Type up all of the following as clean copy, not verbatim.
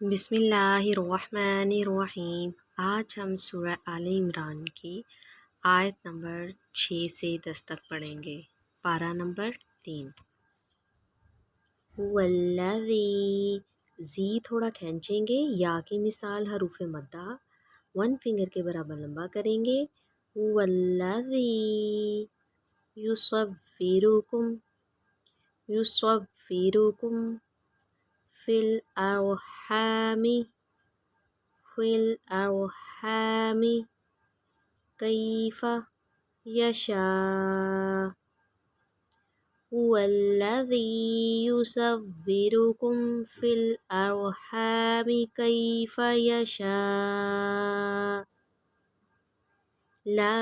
بسم اللہ الرحمن الرحیم۔ آج ہم سورہ آل عمران کی آیت نمبر 6 سے 10 تک پڑھیں گے۔ پارہ نمبر 3۔ هو الذی، زی تھوڑا کھینچیں گے، یا کی مثال حروف مدہ 1 فنگر کے برابر لمبا کریں گے۔ هو الذی یصورکم فی الارحام کیف یشاء۔ هو الذی یصورکم فی الارحام کیف یشاء لا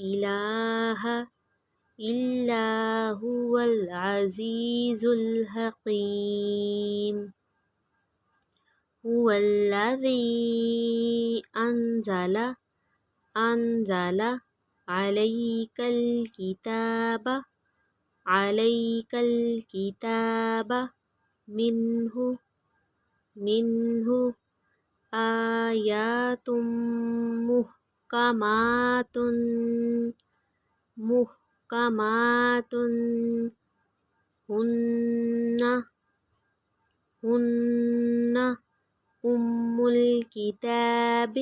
الہ الا هو العزیز الحکیم۔ هو الذی انزل علیک الکتاب منہ آیات محکمات ہن ام الکتاب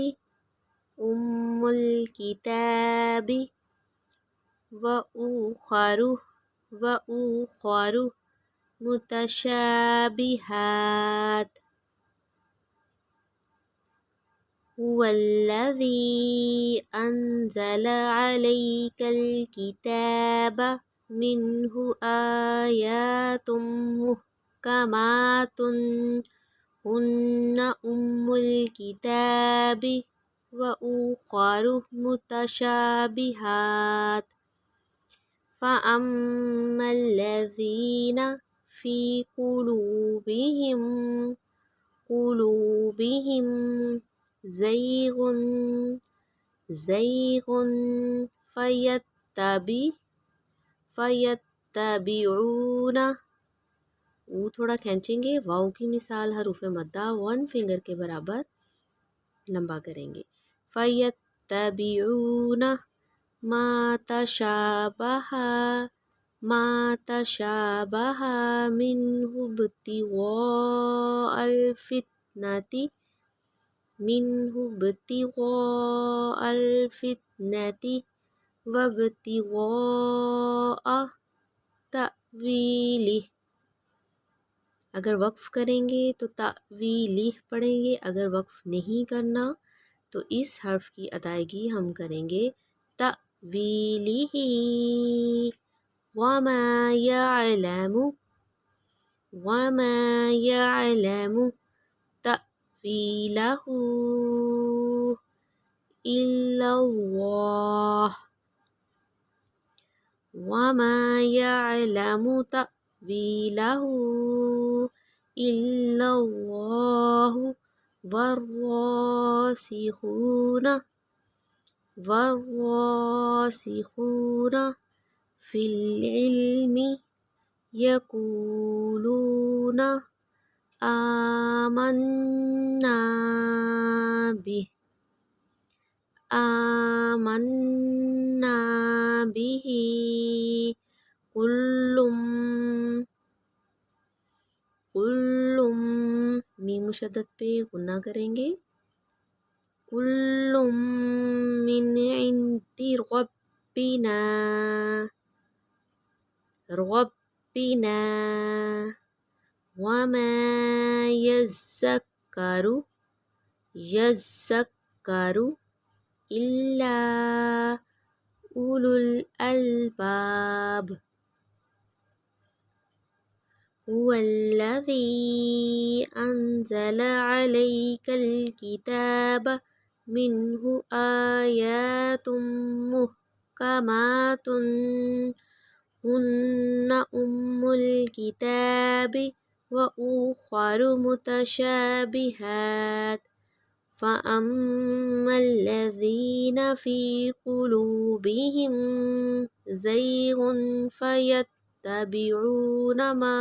و اخر متشابہات۔ هو الذی انزل علیک الکتاب منہ آیات محکمات ہن ام الکتاب و اخر متشابہات فاما الذین فی قلوبہم زیغ فیتبعون، او تھوڑا کھینچیں گے، واؤ کی مثال حروف مدہ 1 فنگر کے برابر لمبا کریں گے۔ فیتبعون ما تشابہ منہ ابتغاء الفتنة وابتغاء تأویلہ۔ اگر وقف کریں گے تو تأویلہ پڑھیں گے، اگر وقف نہیں کرنا تو اس حرف کی ادائیگی ہم کریں گے تأویلہ۔ وما یعلم تأویلہ الا اللہ، وما یعلم تأویلہ الا اللہ والراسخون فی العلم یقولون آمنا بہ کل میم مشدد پہ غنہ کریں گے، کل من عند ربنا وما یذکر الا اولو الالباب۔ هو الذی انزل علیک الکتاب منہ آیات محکمات ہن ام الکتاب و اخر متشابہات فاما الذین فی قلوبہم زیغ فیتبعون ما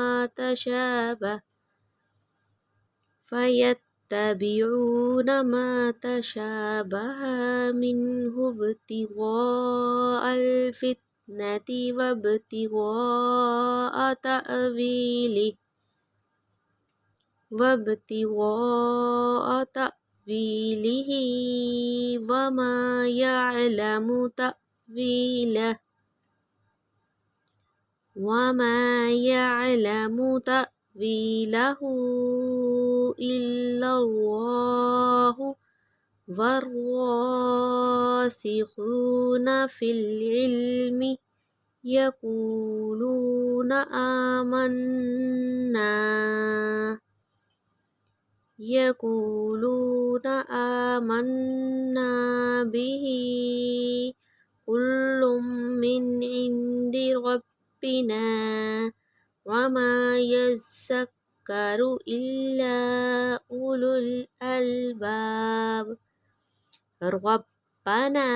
فَيَتَّبِعُونَ مَا تَشَابَهَ مِنْهُ ابْتِغَاءَ الْفِتْنَةِ وَابْتِغَاءَ تَأْوِيلِهِ وَمَا يَعْلَمُ تَأْوِيلَهُ إِلَّا اللَّهُ وَالرَّاسِخُونَ فِي الْعِلْمِ يَقُولُونَ آمَنَّا بِهِ كُلٌّ مِّنْ عِندِ رَبِّنَا وَمَا يَذَّكَّرُ إِلَّا أُولُو الْأَلْبَابِ رَبَّنَا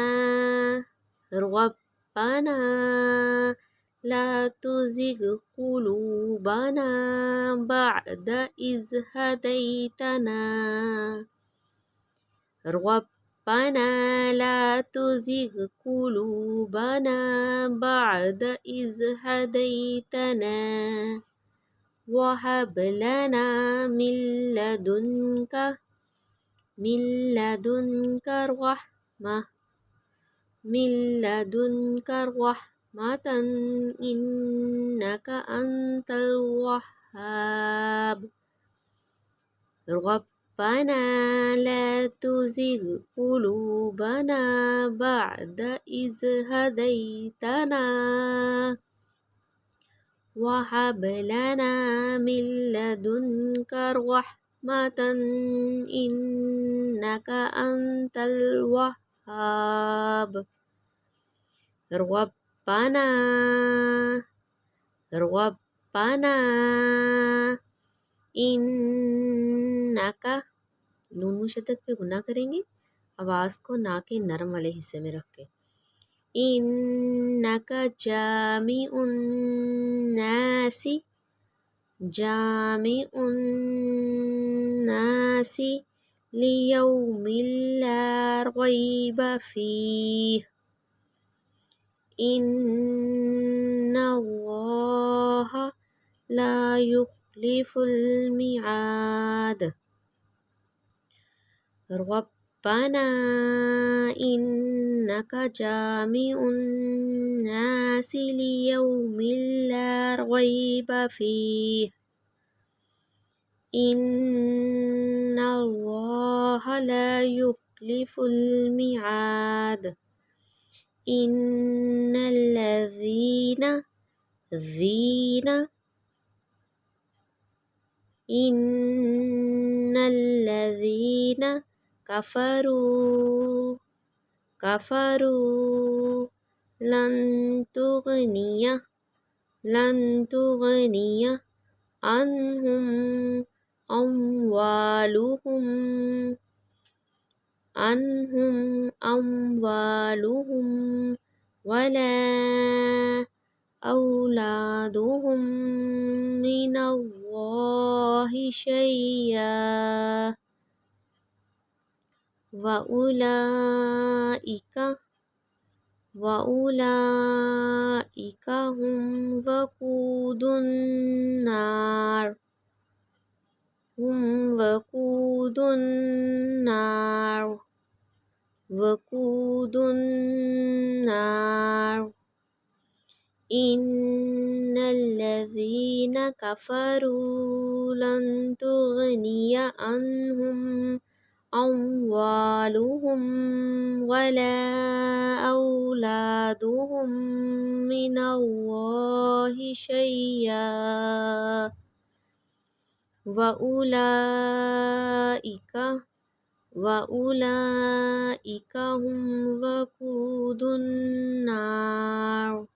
لَا تُزِغْ قُلُوبَنَا بَعْدَ إِذْ هَدَيْتَنَا وَهَبْ لَنَا مِن لَّدُنكَ رَحْمَةً إِنَّكَ أَنتَ الْوَهَّابُ رَبَّنَا لَا تُزِغْ قُلُوبَنَا بَعْدَ إِذْ هَدَيْتَنَا وَهَبْ لَنَا مِن لَّدُنكَ رَحْمَةً إِنَّكَ أَنتَ الْوَهَّابُ ربنا انک، نون مشدد پہ گناہ کریں گے، آواز کو نا کے نرم والے حصے میں رکھ کے، انک جامع الناس لیوم لا ریب فیہ ان اللہ لا يخلف الميعاد ربنا انک جامع الناس لیوم لا ریب فیہ ان اللہ لا يخلف الميعاد ان الذین کفروا لن تغنی عنہم اموالہم ولا اولادہم من اللہ شیئا وَأُولَئِكَ هُمْ وَقُودُ النَّارِ إِنَّ الَّذِينَ كَفَرُوا لَن تُغْنِيَ عَنْهُمْ أَمْوَالُهُمْ وَلَا أَوْلَادُهُمْ مِنَ اللَّهِ شَيْئًا وَأُولَئِكَ هُمْ وَقُودُ النَّارِ